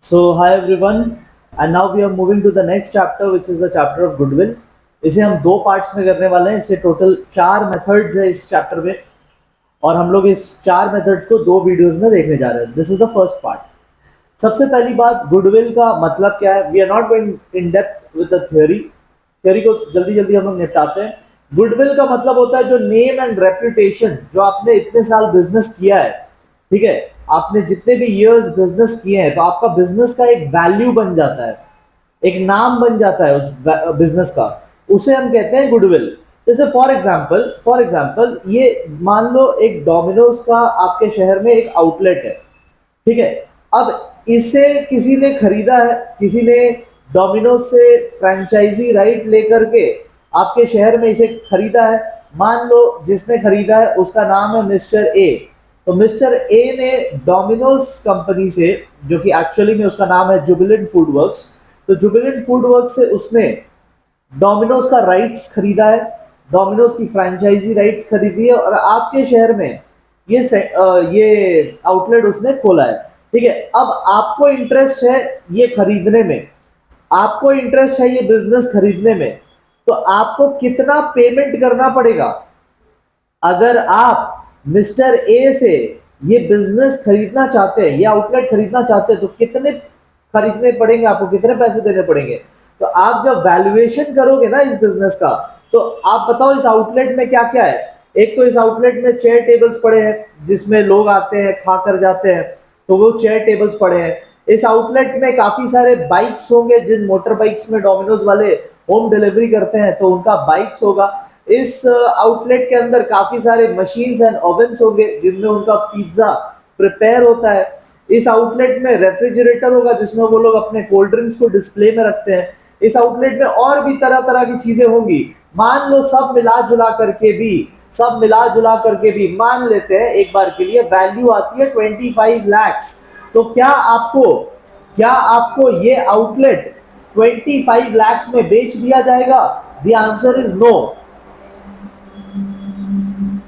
Hi everyone, and now we are moving to the next chapter, which is the chapter of goodwill. इसे हम दो parts में करने वाले हैं। इससे टोटल चार मेथड्स है इस चैप्टर में, और हम लोग इस चार मेथड्स को दो वीडियोस में देखने जा रहे हैं। This is the first part. सबसे पहली बात, गुडविल का मतलब क्या है। We are not going in depth with the theory. Theory को जल्दी जल्दी हम लोग निपटाते हैं। गुडविल का मतलब होता है जो नेम एंड रेपुटेशन, जो आपने इतने साल बिजनेस किया है, ठीक है, आपने जितने भी इयर्स बिजनेस किए हैं, तो आपका बिजनेस का एक वैल्यू बन जाता है, एक नाम बन जाता है उस बिजनेस का। उसे हम कहते हैं गुडविल। जैसे फॉर एग्जांपल ये मान लो एक डोमिनोज का आपके शहर में एक आउटलेट है, ठीक है। अब इसे किसी ने खरीदा है, किसी ने डोमिनोज से फ्रेंचाइजी राइट लेकर के आपके शहर में इसे खरीदा है। मान लो जिसने खरीदा है उसका नाम है मिस्टर ए। तो मिस्टर ए ने डोमिनोज कंपनी से, जो कि एक्चुअली में उसका नाम है जुबिलेंट फूड वर्क्स, तो जुबिलेंट फूड वर्क्स से उसने डोमिनोज का राइट्स खरीदा है, डोमिनोज की फ्रेंचाइजी राइट्स खरीदी है, और आपके शहर में ये आउटलेट उसने खोला है, ठीक है। अब आपको इंटरेस्ट है ये खरीदने में, आपको इंटरेस्ट है ये बिजनेस खरीदने में, तो आपको कितना पेमेंट करना पड़ेगा। अगर आप मिस्टर ए से ये बिजनेस खरीदना चाहते हैं, ये आउटलेट खरीदना चाहते हैं, तो कितने खरीदने पड़ेंगे, आपको कितने पैसे देने पड़ेंगे। तो आप जब वैल्यूएशन करोगे ना इस बिजनेस का, तो आप बताओ इस आउटलेट में क्या क्या है। एक तो इस आउटलेट में चेयर टेबल्स पड़े हैं, जिसमें लोग आते हैं खा कर जाते हैं, तो वो चेयर टेबल्स पड़े हैं। इस आउटलेट में काफी सारे बाइक्स होंगे, जिन मोटर बाइक्स में डोमिनोज वाले होम डिलीवरी करते हैं, तो उनका बाइक्स होगा। इस आउटलेट के अंदर काफी सारे मशीन्स एंड ओवन्स होंगे, जिनमें उनका पिज्जा प्रिपेयर होता है। इस आउटलेट में रेफ्रिजरेटर होगा, जिसमें वो लोग अपने कोल्ड ड्रिंक्स को डिस्प्ले में रखते हैं। इस आउटलेट में और भी तरह तरह की चीजें होंगी। मान लो सब मिला जुला करके भी मान लेते हैं एक बार के लिए वैल्यू आती है 25 lakhs। तो क्या आपको ये आउटलेट 25 lakhs में बेच दिया जाएगा? The answer is no.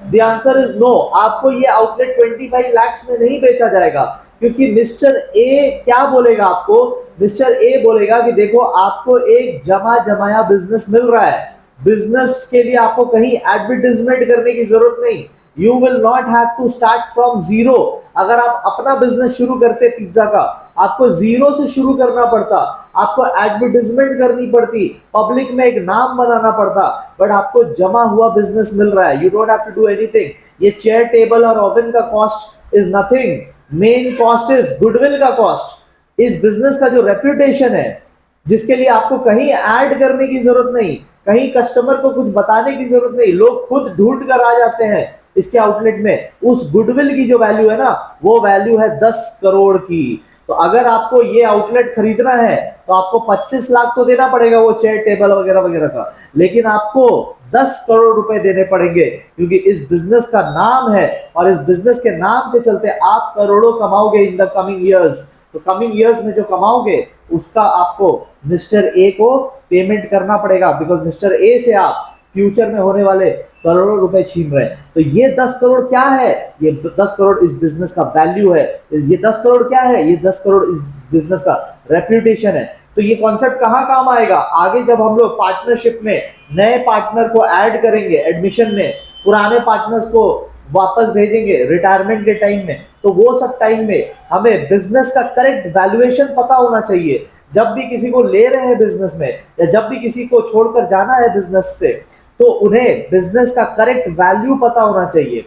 The answer is no. आपको ये आउटलेट 25 lakhs में नहीं बेचा जाएगा, क्योंकि मिस्टर ए क्या बोलेगा आपको। मिस्टर ए बोलेगा कि देखो, आपको एक जमा जमाया बिजनेस मिल रहा है। बिजनेस के लिए आपको कहीं एडवर्टाइजमेंट करने की जरूरत नहीं। You will not have to start from zero. अगर आप अपना बिजनेस शुरू करते पिज्जा का, आपको जीरो से शुरू करना पड़ता, आपको एडवर्टाइजमेंट करनी पड़ती, पब्लिक में एक नाम बनाना पड़ता। बट आपको जमा हुआ बिजनेस मिल रहा है, you don't have to do anything. ये चेयर टेबल और ओवन का cost is nothing. Main cost is goodwill का कॉस्ट। इस बिजनेस का जो रेप्यूटेशन है, जिसके लिए आपको कहीं ऐड करने की जरूरत नहीं, कहीं कस्टमर को कुछ बताने की जरूरत नहीं, लोग खुद ढूंढ कर आ जाते हैं इसके आउटलेट में। उस गुडविल की जो वैल्यू है ना, वो वैल्यू है 10 करोड़ की। तो अगर आपको ये आउटलेट खरीदना है, तो आपको 25 लाख तो देना पड़ेगा वो चेयर टेबल वगैरह वगैरह का, लेकिन आपको 10 करोड़ रुपए देने पड़ेंगे, क्योंकि इस बिजनेस का नाम है, और इस बिजनेस के नाम के चलते आप करोड़ों कमाओगे इन द कमिंग ईयर्स। तो कमिंग ईयर्स में जो कमाओगे, उसका आपको मिस्टर ए को पेमेंट करना पड़ेगा, बिकॉज मिस्टर ए से आप फ्यूचर में होने वाले करोड़ों रुपए छीन रहे हैं। तो ये 10 करोड़ क्या है? ये 10 करोड़ इस बिजनेस का वैल्यू है। ये 10 करोड़ क्या है? ये 10 करोड़ इस बिजनेस का रेप्यूटेशन है। तो ये कॉन्सेप्ट कहाँ काम आएगा? आगे जब हम लोग पार्टनरशिप में नए पार्टनर को ऐड करेंगे, एडमिशन में पुराने पार्टनर्स को वापस भेजेंगे रिटायरमेंट के टाइम में, तो वो सब टाइम में हमें बिजनेस का करेक्ट वैल्यूएशन पता होना चाहिए। जब भी किसी को ले रहे हैं बिजनेस में, या जब भी किसी को छोड़कर जाना है बिजनेस से, तो उन्हें बिजनेस का करेक्ट वैल्यू पता होना चाहिए,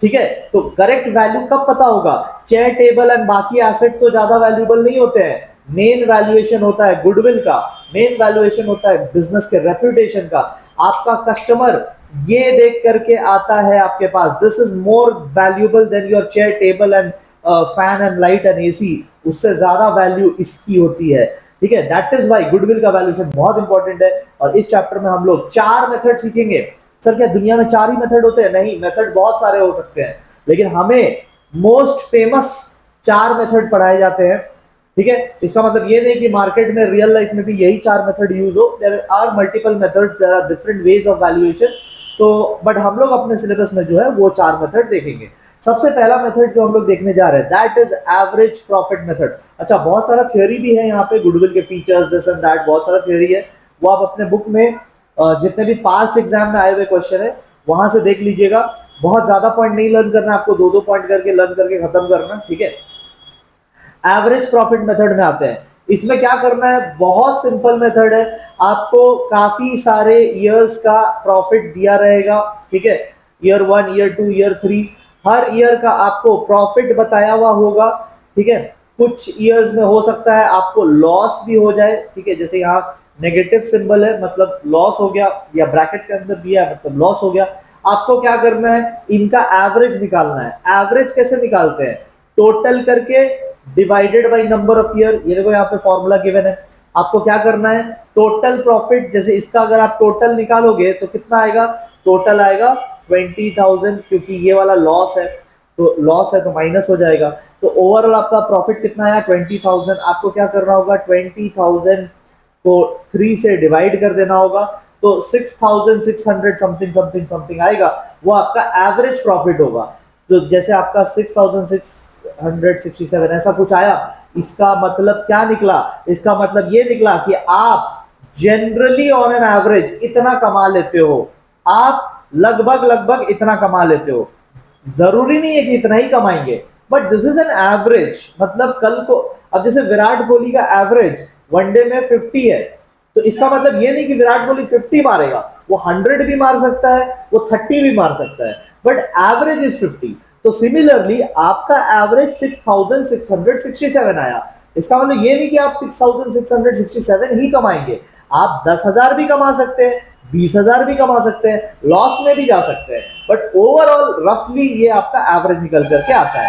ठीक है। तो करेक्ट वैल्यू कब पता होगा? चेयर टेबल एंड बाकी एसेट तो ज्यादा वैल्यूबल नहीं होते हैं। मेन वैल्यूएशन होता है गुडविल का, मेन वैल्यूएशन होता है बिजनेस के रेप्यूटेशन का। आपका कस्टमर ये देख करके आता है आपके पास, this is more valuable than your chair table and fan and light and AC. उससे ज्यादा वैल्यू इसकी होती है, ठीक है। दैट इज वाई गुडविल का वैल्यूएशन बहुत इंपॉर्टेंट है। और इस चैप्टर में हम लोग 4 मेथड सीखेंगे। सर क्या दुनिया में 4 ही मेथड होते हैं? नहीं, मेथड बहुत सारे हो सकते हैं, लेकिन हमें मोस्ट फेमस 4 मेथड पढ़ाए जाते हैं, ठीक है। इसका मतलब ये नहीं कि मार्केट में रियल लाइफ में भी यही 4 मेथड यूज हो। There are multiple method, there are different ways of valuation. तो बट हम लोग अपने सिलेबस में जो है वो 4 मेथड देखेंगे। सबसे पहला मेथड जो हम लोग देखने जा रहे हैं that is average profit method. अच्छा, बहुत सारा थ्योरी भी है यहाँ पे, गुडविल के फीचर्स दिस एंड दैट, बहुत सारा थ्योरी है, वो आप अपने बुक में जितने भी पास्ट एग्जाम में आए हुए क्वेश्चन है वहां से देख लीजिएगा। बहुत ज्यादा पॉइंट नहीं लर्न करना, आपको दो दो पॉइंट करके लर्न करके खत्म करना, ठीक है। एवरेज प्रॉफिट मेथड में आते हैं। इसमें क्या करना है, बहुत सिंपल मेथड है। आपको काफी सारे ईयर्स का प्रॉफिट दिया रहेगा, ठीक है, ईयर 1, ईयर 2, ईयर 3, हर ईयर का आपको प्रॉफिट बताया हुआ होगा, ठीक है। कुछ ईयर्स में हो सकता है आपको लॉस भी हो जाए, ठीक है, जैसे यहाँ नेगेटिव सिंबल है मतलब लॉस हो गया, या ब्रैकेट के अंदर दिया है मतलब लॉस हो गया। आपको क्या करना है, इनका एवरेज निकालना है। एवरेज कैसे निकालते हैं, टोटल करके divided by number of year. ये देखो यहाँ पे फॉर्मूला गिवन है। आपको क्या करना है, टोटल प्रॉफिट, जैसे इसका अगर आप टोटल निकालोगे तो कितना आएगा, टोटल आएगा 20,000, क्योंकि ये वाला लॉस है तो लॉस है तो माइनस हो जाएगा। तो ओवरऑल आपका प्रॉफिट कितना आया, 20,000। आपको क्या करना होगा, 20,000 को 3 से डिवाइड कर देना होगा, तो 6,600 समथिंग समथिंग समथिंग आएगा, वो आपका एवरेज प्रॉफिट होगा। तो जैसे आपका 6,667 ऐसा कुछ आया, इसका मतलब क्या निकला, इसका मतलब ये निकला कि आप जनरली ऑन एन एवरेज इतना कमा लेते हो, आप लगभग लगभग इतना कमा लेते हो। जरूरी नहीं है कि इतना ही कमाएंगे, but this is an average. मतलब कल को अब जैसे विराट कोहली का एवरेज वनडे में 50 है, तो इसका मतलब ये नहीं कि विराट कोहली 50 मारेगा, वो 100 भी मार सकता है, वो 30 भी मार सकता है, बट एवरेज इज 50। तो सिमिलरली आपका एवरेज 6,667 आया, इसका मतलब ये नहीं कि आप 6,667 ही कमाएंगे, आप 10,000 भी कमा सकते हैं, 20,000 भी कमा सकते हैं, लॉस में भी जा सकते हैं, बट ओवरऑल रफली ये आपका एवरेज निकल करके आता है।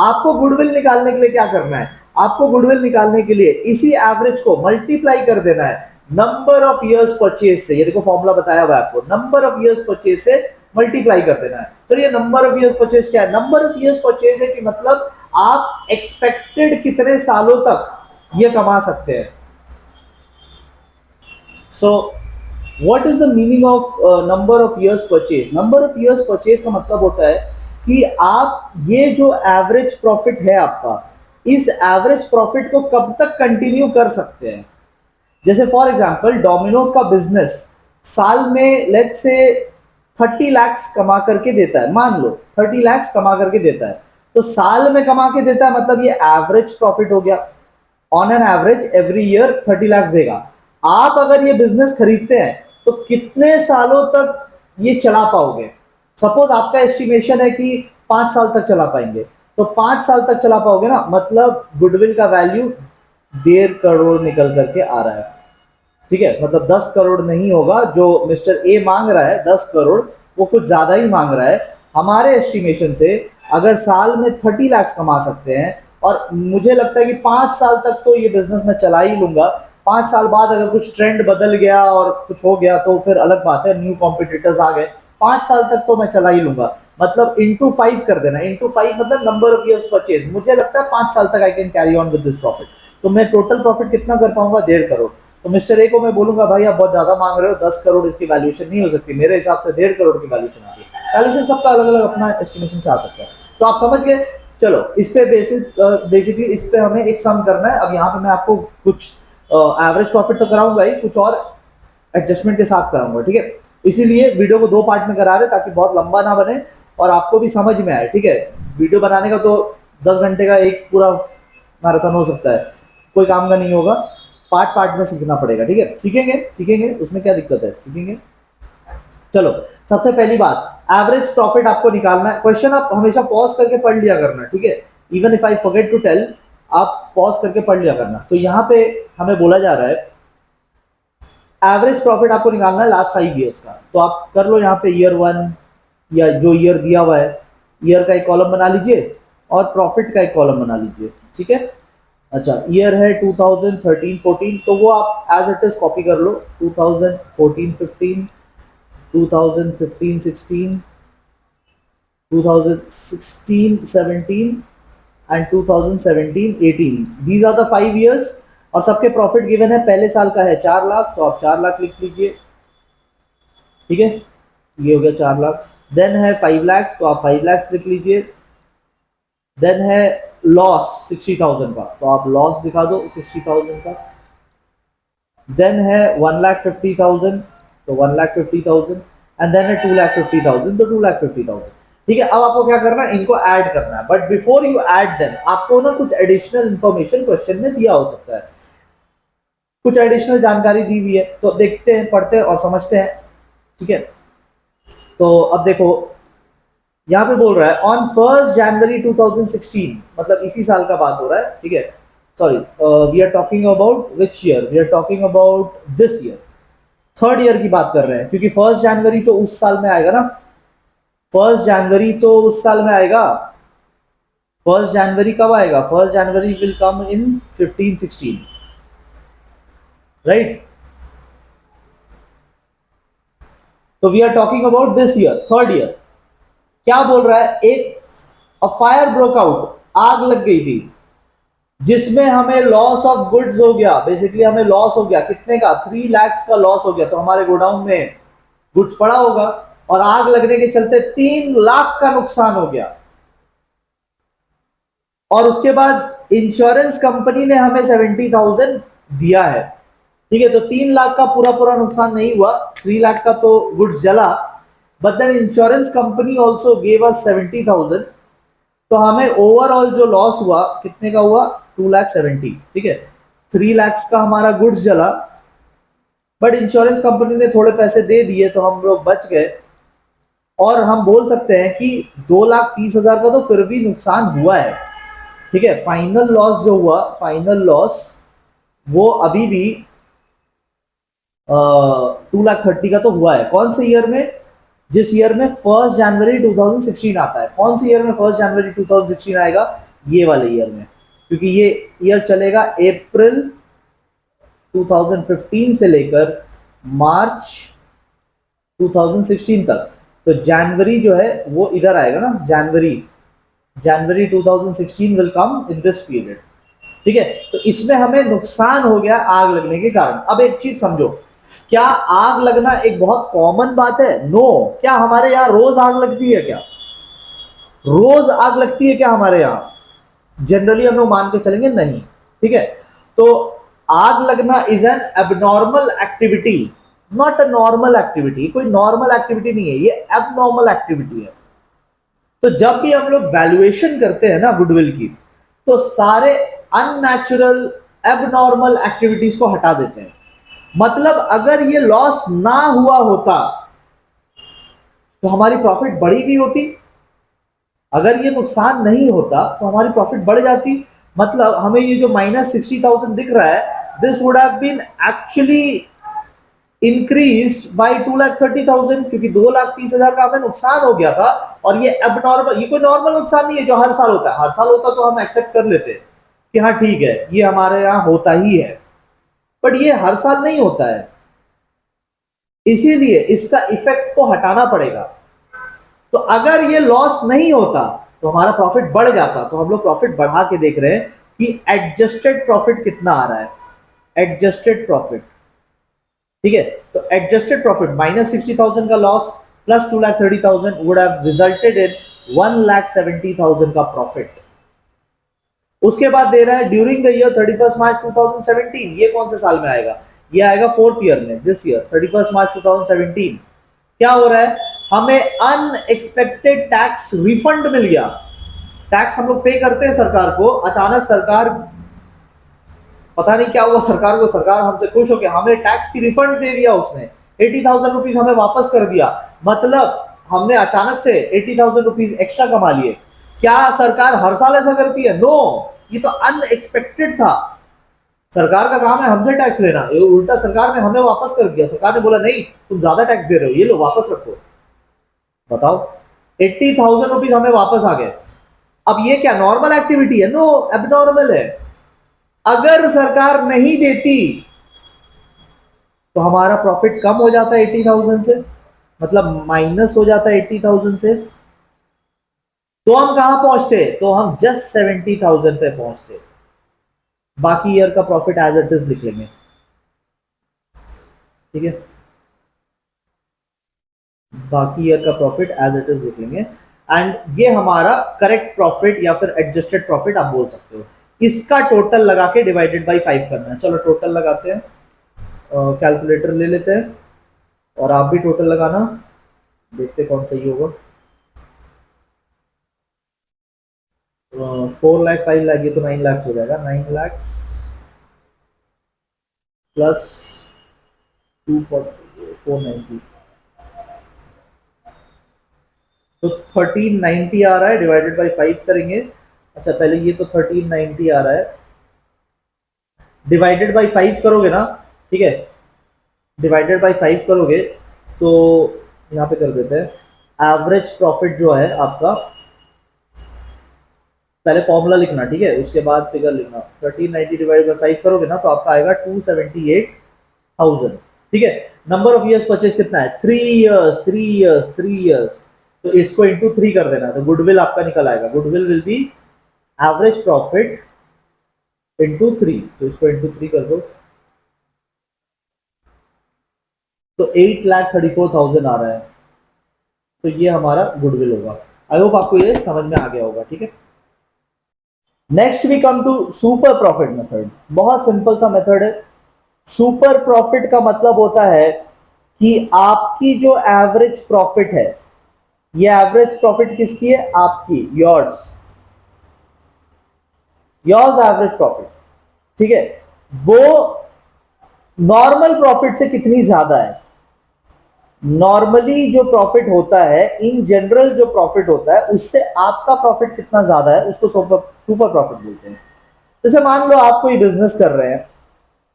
आपको गुडविल निकालने के लिए क्या करना है, आपको गुडविल निकालने के लिए इसी एवरेज को मल्टीप्लाई कर देना है नंबर ऑफ इयर्स परचेज से। ये देखो फॉर्मूला बताया हुआ है आपको, नंबर ऑफ इयर्स परचेज से मल्टीप्लाई कर देना है। सर ये नंबर ऑफ इयर्स परचेज क्या है, नंबर ऑफ इयर्स परचेज है कि मतलब आप एक्सपेक्टेड कितने सालों तक ये कमा सकते हैं। So what is the meaning of number of years purchase, number of years purchase का मतलब होता है कि आप ये जो एवरेज प्रॉफिट है आपका, इस एवरेज प्रॉफिट को कब तक कंटिन्यू कर सकते हैं। जैसे फॉर एग्जांपल डोमिनोज का बिजनेस साल में लेट से 30 लाख कमा करके देता है, मान लो 30 लाख कमा करके देता है, तो साल में कमा के देता है, मतलब ये एवरेज प्रॉफिट हो गया। On an average every year 30 lakh देगा। आप अगर ये बिजनेस खरीदते हैं तो कितने सालों तक ये चला पाओगे। सपोज आपका एस्टिमेशन है कि 5 साल तक चला पाएंगे, तो 5 साल तक चला पाओगे ना, मतलब गुडविल का वैल्यू 1.5 करोड़ निकल करके आ रहा है, ठीक है। मतलब 10 करोड़ नहीं होगा जो मिस्टर ए मांग रहा है, 10 करोड़ वो कुछ ज्यादा ही मांग रहा है। हमारे एस्टिमेशन से अगर साल में 30 लाख कमा सकते हैं, और मुझे लगता है कि 5 साल तक तो ये बिजनेस मैं चला ही लूंगा। 5 साल बाद अगर कुछ ट्रेंड बदल गया और कुछ हो गया तो फिर अलग बात है, न्यू कॉम्पिटिटर्स आ गए, 5 साल तक तो मैं चला ही लूंगा। मतलब इंटू 5 कर देना, इंटू 5 मतलब नंबर ऑफ इयर्स परचेज। मुझे लगता है 5 साल तक I can carry on with this profit, तो मैं टोटल प्रॉफिट कितना कर पाऊंगा, 1.5 करोड़। तो मिस्टर ए को मैं बोलूंगा भाई आप बहुत ज्यादा मांग रहे हो, 10 करोड़ इसकी वैल्यूएशन नहीं हो सकती, मेरे हिसाब से 1.5 करोड़ की वैल्यूएशन आती है। वैल्यूएशन सबका अलग अलग अपना एस्टिमेशन से आ सकता है, तो आप समझ गए। चलो इस पे बेसिकली इस पे हमें एक सम करना है। अब यहाँ पे मैं आपको कुछ एवरेज प्रॉफिट तो कराऊंगा ही, कुछ और एडजस्टमेंट के साथ कराऊंगा, ठीक है। इसीलिए वीडियो को 2 पार्ट में करा रहे ताकि बहुत लंबा ना बने और आपको भी समझ में आए, ठीक है। वीडियो बनाने का तो 10 घंटे का एक पूरा मैराथन हो सकता है, कोई काम का नहीं होगा, पार्ट पार्ट में सीखना पड़ेगा, ठीक है। सीखेंगे सीखेंगे, उसमें क्या दिक्कत है, सीखेंगे। चलो सबसे पहली बात, एवरेज प्रॉफिट आपको निकालना है। क्वेश्चन आप हमेशा पॉज करके पढ़ लिया करना, ठीक है। Even if I forget to tell, आप पॉज करके पढ़ लिया करना। तो यहाँ पे हमें बोला जा रहा है एवरेज प्रॉफिट आपको निकालना है लास्ट 5 ईयर्स का। तो आप कर लो यहाँ पे ईयर 1 या जो ईयर दिया हुआ है, ईयर का एक कॉलम बना लीजिए और प्रॉफिट का एक कॉलम बना लीजिए, ठीक है। अच्छा ईयर है 2013-14, तो वो आप एज इट इज कॉपी कर लो, 2014-15, 2015-16, 2016-17 and 2017-18, these are the 5 years. और सबके प्रॉफिट गिवन है, पहले साल का है 4 लाख, तो आप 4 लाख लिख लीजिए, ठीक है, ये हो गया 4 लाख। देन है 5 लाख, तो आप 5 लाख लिख लीजिए, देन है लॉस 60,000 का, तो आप लॉस दिखा दो 60,000 का। देन है 1,50,000, तो 1,50,000, एंड देन है 2,50,000, तो 2,50,000। ठीक है, अब आपको क्या करना है, इनको ऐड करना है, but before you add them आपको ना कुछ एडिशनल इंफॉर्मेशन क्वेश्चन में दिया हो सकता है, कुछ एडिशनल जानकारी दी हुई है, तो देखते हैं, पढ़ते हैं और समझते हैं। ठीक है, तो अब देखो यहाँ पे बोल रहा है ऑन 1 जनवरी 2016, मतलब इसी साल का बात हो रहा है। ठीक है, sorry, we are talking about which year, we are talking about this year, third year की बात कर रहे हैं, क्योंकि 1 जनवरी तो उस साल में आएगा ना, 1 जनवरी तो उस साल में आएगा। 1 जनवरी कब आएगा, 1 January will come in 1516, right. तो we are talking about this year, third year. क्या बोल रहा है, एक फायर ब्रोक आउट, आग लग गई थी, जिसमें हमें लॉस ऑफ गुड्स हो गया, बेसिकली हमें लॉस हो गया कितने का, 3 लाख का लॉस हो गया। तो हमारे गोडाउन में गुड्स पड़ा होगा और आग लगने के चलते 3 लाख का नुकसान हो गया। और उसके बाद इंश्योरेंस कंपनी ने हमें 70,000 दिया है। ठीक है, तो 3 लाख का पूरा पूरा नुकसान नहीं हुआ, 3 लाख का तो गुड्स जला, but then insurance company also gave us 70,000। तो हमें ओवरऑल जो लॉस हुआ कितने का हुआ, 2,70,000। ठीक है, 3 लाख का हमारा गुड्स जला, बट इंश्योरेंस कंपनी ने थोड़े पैसे दे दिए तो हम लोग बच गए। और हम बोल सकते हैं कि 2,30,000 का तो फिर भी नुकसान हुआ है। ठीक है, फाइनल लॉस जो हुआ, फाइनल लॉस वो अभी भी 2,30,000 का तो हुआ है। कौन से ईयर में, जिस ईयर में 1 जनवरी 2016 आता है, कौन से ईयर में 1 जनवरी 2016 आएगा, ये वाले ईयर में, क्योंकि ये ईयर चलेगा अप्रैल 2015 से लेकर मार्च 2016 तक। तो जनवरी जो है वो इधर आएगा ना, जनवरी, जनवरी 2016 will come in this period. ठीक है, तो इसमें हमें नुकसान हो गया आग लगने के कारण। अब एक चीज समझो, क्या आग लगना एक बहुत कॉमन बात है, नो। क्या हमारे यहां रोज आग लगती है, क्या रोज आग लगती है क्या हमारे यहां, जनरली हम लोग मान के चलेंगे नहीं। ठीक है, तो आग लगना is an abnormal activity, not a normal activity. कोई नॉर्मल एक्टिविटी नहीं है, ये एबनॉर्मल एक्टिविटी है। तो जब भी हम लोग वैल्यूएशन करते हैं ना गुडविल की, तो सारे अननेचुरल एबनॉर्मल एक्टिविटीज को हटा देते हैं। मतलब अगर ये लॉस ना हुआ होता तो हमारी प्रॉफिट बढ़ी गई होती, अगर ये नुकसान नहीं होता तो हमारी प्रॉफिट बढ़ जाती। मतलब हमें ये जो -60,000 दिख रहा है, this would have been actually increased by 2,30,000, क्योंकि 2,30,000 का हमें नुकसान हो गया था। और ये एबनॉर्मल, ये कोई नॉर्मल नुकसान नहीं है जो हर साल होता है। हर साल होता तो हम एक्सेप्ट कर लेते कि हाँ ठीक है, ये हमारे यहाँ होता ही है, बट ये हर साल नहीं होता है, इसीलिए इसका इफेक्ट को हटाना पड़ेगा। तो अगर ये लॉस नहीं होता तो हमारा प्रॉफिट बढ़ जाता। तो हम लोग प्रॉफिट बढ़ा के देख रहे हैं कि एडजस्टेड प्रॉफिट कितना आ रहा है, एडजस्टेड प्रॉफिट। ठीक है, तो एडजस्टेड प्रॉफिट -60,000 का loss plus 2,30,000 would have resulted in 1,70,000 का प्रॉफिट। उसके बाद दे रहा है ड्यूरिंग द ईयर 31 मार्च 2017, ये कौन से साल में आएगा, ये आएगा फोर्थ ईयर में, दिस ईयर 31 मार्च 2017। क्या हो रहा है, हमें अनएक्सपेक्टेड टैक्स रिफंड मिल गया। टैक्स हम लोग पे करते हैं सरकार को, अचानक सरकार, पता नहीं क्या हुआ सरकार को, सरकार हमसे खुश हो गया, हमें टैक्स की रिफंड दे दिया उसने, 80,000 रुपीज हमें वापस कर दिया। मतलब हमने अचानक से 80,000 रुपीज एक्स्ट्रा कमा लिए। क्या सरकार हर साल ऐसा करती है, नो, ये तो अनएक्सपेक्टेड था। सरकार का काम है हमसे टैक्स लेना, ये उल्टा सरकार ने हमें वापस कर दिया। सरकार ने बोला नहीं तुम ज्यादा टैक्स दे रहे हो, ये लो वापस रखो। बताओ, 80,000 रुपीज हमें वापस आ गए। अब ये क्या नॉर्मल एक्टिविटी है, नो, एबनॉर्मल है। अगर सरकार नहीं देती तो हमारा प्रॉफिट कम हो जाता है 80,000 से, मतलब माइनस हो जाता है 80,000 से। तो हम कहां पहुंचते, तो हम जस्ट 70,000 पे पहुंचते। बाकी ईयर का प्रॉफिट एज इट इज लिख लेंगे। ठीक है, बाकी ईयर का प्रॉफिट एज इट इज लिख लेंगे। एंड ये हमारा करेक्ट प्रॉफिट या फिर एडजस्टेड प्रॉफिट आप बोल सकते हो। इसका टोटल लगा के डिवाइडेड बाई 5 करना है। चलो टोटल लगाते हैं, कैलकुलेटर ले लेते हैं और आप भी टोटल लगाना, देखते कौन सही होगा। 4 लाख 5 लाख, ये तो 9 लाख हो जाएगा। 9 लाख प्लस 490, तो 1390 आ रहा है, डिवाइडेड बाई 5 करेंगे। अच्छा पहले ये तो 1390 आ रहा है, डिवाइडेड बाई 5 करोगे ना, ठीक है, डिवाइडेड बाई 5 करोगे तो यहाँ पे कर देते हैं एवरेज प्रॉफिट जो है आपका, पहले फॉर्मूला लिखना, ठीक है, उसके बाद फिगर लिखना। 1390 डिवाइड बाई 5 करोगे ना तो आपका आएगा 278,000, ठीक है। नंबर ऑफ इयर्स परचेज कितना है? 3 इयर्स, 3 इयर्स, 3 इयर्स, तो इसको इंटू 3 कर देना, तो गुडविल आपका निकल आएगा। Goodwill will be average profit into 3, तो इसको इंटू 3 कर दो, तो 8,34,000 आ रहा है, तो ये हमारा गुडविल होगा। आई होप आपको ये समझ में आ गया होगा, ठीक है। Next we come to super profit method. बहुत सिंपल सा मेथड है। सुपर प्रॉफिट का मतलब होता है कि आपकी जो एवरेज प्रॉफिट है, ये एवरेज प्रॉफिट किसकी है? आपकी, योर्स, योर्स एवरेज प्रॉफिट, ठीक है, वो नॉर्मल प्रॉफिट से कितनी ज्यादा है। नॉर्मली जो प्रॉफिट होता है, इन जनरल जो प्रॉफिट होता है, उससे आपका प्रॉफिट कितना ज्यादा है, उसको सुपर प्रॉफिट बोलते हैं। जैसे मान लो आप कोई बिजनेस कर रहे हैं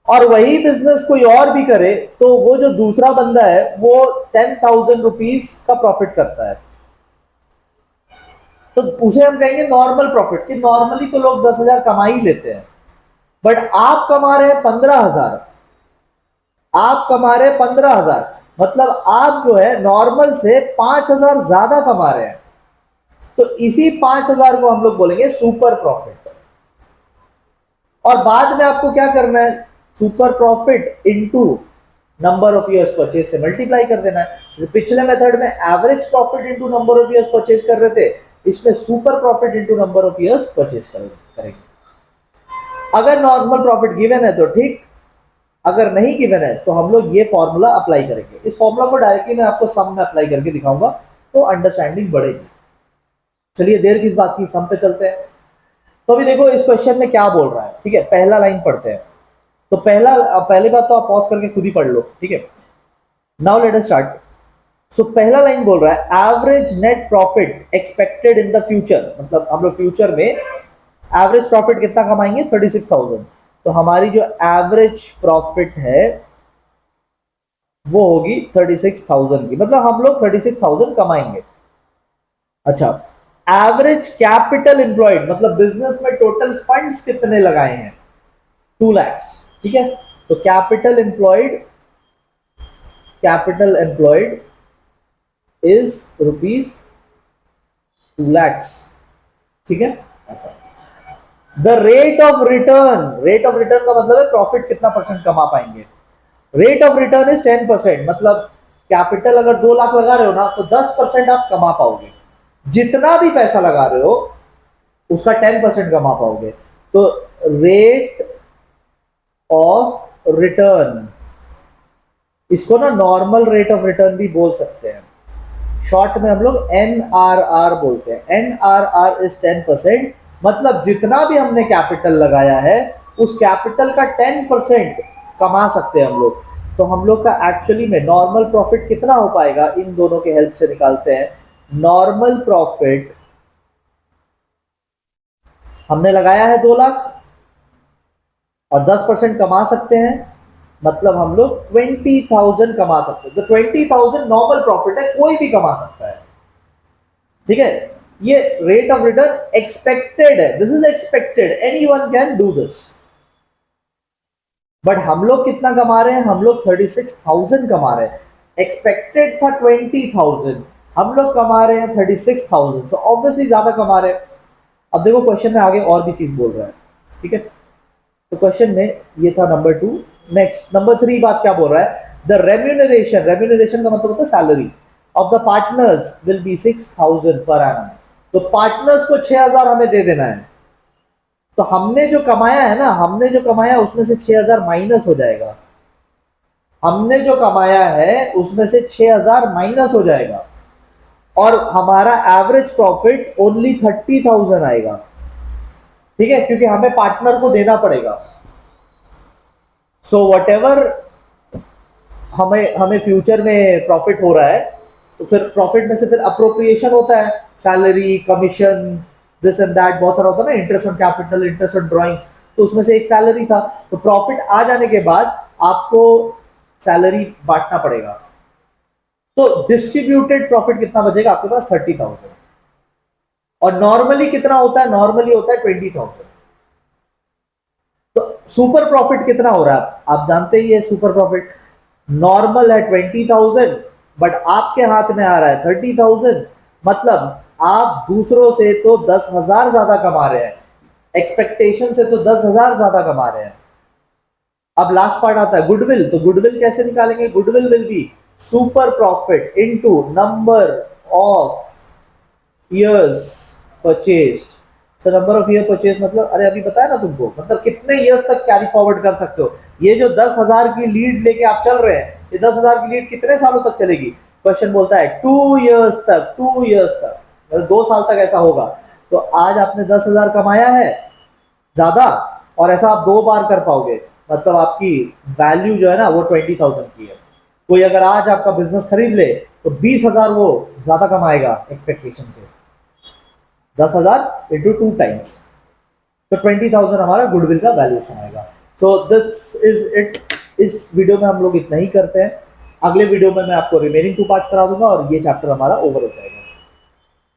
और वही बिजनेस कोई और भी करे, तो वो जो दूसरा बंदा है वो 10,000 रुपीज का प्रॉफिट करता है, तो उसे हम कहेंगे नॉर्मल प्रॉफिट, कि नॉर्मली तो लोग 10,000 कमा ही लेते हैं, बट आप कमा रहे हैं 15,000, आप कमा रहे हैं 15,000, मतलब आप जो है नॉर्मल से 5,000 ज्यादा कमा रहे हैं, तो इसी 5,000 को हम लोग बोलेंगे सुपर प्रॉफिट। और बाद में आपको क्या करना है? Super profit into number of years purchase से मल्टीप्लाई कर देना है। पिछले मेथड में average profit into number of years purchase कर रहे थे, इसमें super profit into number of years purchase करेंगे। अगर नॉर्मल प्रॉफिट गिवन है तो ठीक, अगर नहीं गिवन है तो हम लोग ये फॉर्मूला अप्लाई करेंगे। इस फॉर्मूला को डायरेक्टली मैं आपको सम में अप्लाई करके दिखाऊंगा, तो अंडरस्टैंडिंग बढ़ेगी। चलिए देर किस बात की, सम पे चलते हैं। तो अभी देखो इस क्वेश्चन में क्या बोल रहा है, ठीक है, पहला लाइन पढ़ते हैं। तो पहली बात तो आप पॉज करके खुद ही पढ़ लो, ठीक है। Now let us start. So पहला लाइन बोल रहा है average net profit expected in the future, मतलब हम लोग फ्यूचर में एवरेज प्रॉफिट कितना कमाएंगे? 36,000। तो हमारी जो एवरेज प्रॉफिट है वो होगी 36,000 की, मतलब हम लोग 36,000 कमाएंगे। अच्छा, एवरेज कैपिटल एम्प्लॉयड, मतलब बिजनेस में टोटल फंड्स कितने लगाए हैं? 2 लाख, ठीक है। तो capital employed is rupees 2 lakh, ठीक है। अच्छा, the rate of return, rate of return का मतलब है प्रॉफिट कितना परसेंट कमा पाएंगे। रेट ऑफ रिटर्न इज 10%, मतलब कैपिटल अगर 2 लाख लगा रहे हो ना तो 10% आप कमा पाओगे। जितना भी पैसा लगा रहे हो उसका 10% कमा पाओगे। तो रेट ऑफ रिटर्न, इसको ना नॉर्मल रेट ऑफ रिटर्न भी बोल सकते हैं, शॉर्ट में हम लोग NRR बोलते हैं। NRR इज 10%, मतलब जितना भी हमने कैपिटल लगाया है उस कैपिटल का 10% कमा सकते हैं हम लोग। तो हम लोग का एक्चुअली में नॉर्मल प्रॉफिट कितना हो पाएगा, इन दोनों के हेल्प से निकालते हैं। नॉर्मल प्रॉफिट हमने लगाया है 2 लाख और 10% कमा सकते हैं, मतलब हम लोग 20,000 कमा सकते हैं। तो 20,000 नॉर्मल प्रॉफिट है, कोई भी कमा सकता है, ठीक है। ये रेट ऑफ रिटर्न एक्सपेक्टेड है, this is expected, anyone can do this. But हम लोग कितना कमा रहे हैं? हम लोग 36,000 कमा रहे हैं। एक्सपेक्टेड था 20,000, हम लोग कमा रहे हैं 36,000, सो ऑब्वियसली ज्यादा कमा रहे हैं। अब देखो क्वेश्चन में आगे और भी चीज बोल रहा है, ठीक है। तो क्वेश्चन में ये था नंबर 2। नेक्स्ट नंबर 3 बात क्या बोल रहा है? द रेम्यूनरेशन, रेम्यूनरेशन का मतलब होता है salary, of the partners will be 6,000 per annum. तो पार्टनर्स को 6,000 हमें दे देना है। तो हमने जो कमाया है ना, हमने जो कमाया उसमें से 6,000 माइनस हो जाएगा। हमने जो कमाया है उसमें से 6,000 माइनस हो जाएगा और हमारा एवरेज प्रॉफिट ओनली 30,000 आएगा। ठीक है, क्योंकि हमें पार्टनर को देना पड़ेगा। सो वट एवर हमें हमें फ्यूचर में प्रॉफिट हो रहा है, तो फिर प्रॉफिट में से फिर अप्रोप्रिएशन होता है, salary, commission, this and that, बहुत सारा होता है ना, interest on capital, interest on drawings. तो उसमें से एक सैलरी था। तो प्रॉफिट आ जाने के बाद आपको सैलरी बांटना पड़ेगा। तो डिस्ट्रीब्यूटेड प्रॉफिट कितना बचेगा आपके पास? 30,000। और नॉर्मली कितना होता है? नॉर्मली होता है 20,000। तो सुपर प्रॉफिट कितना हो रहा है आप जानते ही है। सुपर प्रॉफिट नॉर्मल है 20,000, बट आपके हाथ में आ रहा है 30,000। मतलब आप दूसरों से तो 10,000 ज्यादा कमा रहे हैं, एक्सपेक्टेशन से तो 10,000 ज्यादा कमा रहे हैं। अब लास्ट पार्ट आता है गुडविल। तो गुडविल कैसे निकालेंगे? Goodwill will be super profit into number of years purchased. So number of year purchase मतलब, अरे अभी बताया ना तुमको, मतलब कितने ईयर्स तक कैरी फॉरवर्ड कर सकते हो। ये जो 10,000 की लीड लेके आप चल रहे हैं, ये 10,000 की लीड कितने सालों तक चलेगी? क्वेश्चन बोलता है 2 ईयर्स तक। 2 ईयर्स तक मतलब 2 साल तक ऐसा होगा। तो आज आपने 10,000 कमाया है ज्यादा, और ऐसा आप 2 बार कर पाओगे, मतलब आपकी वैल्यू जो है ना वो 20,000 की है। कोई अगर आज आपका बिजनेस खरीद ले तो 20,000 वो ज्यादा कमाएगा एक्सपेक्टेशन से। 10,000 इंटू 2 टाइम्स, तो 20,000 हमारा गुडविल का वैल्यूएशन आएगा। So this is it. इस वीडियो में हम लोग इतना ही करते हैं। अगले वीडियो में मैं आपको रिमेनिंग 2 पार्ट्स करा दूंगा और ये चैप्टर हमारा ओवर हो जाएगा।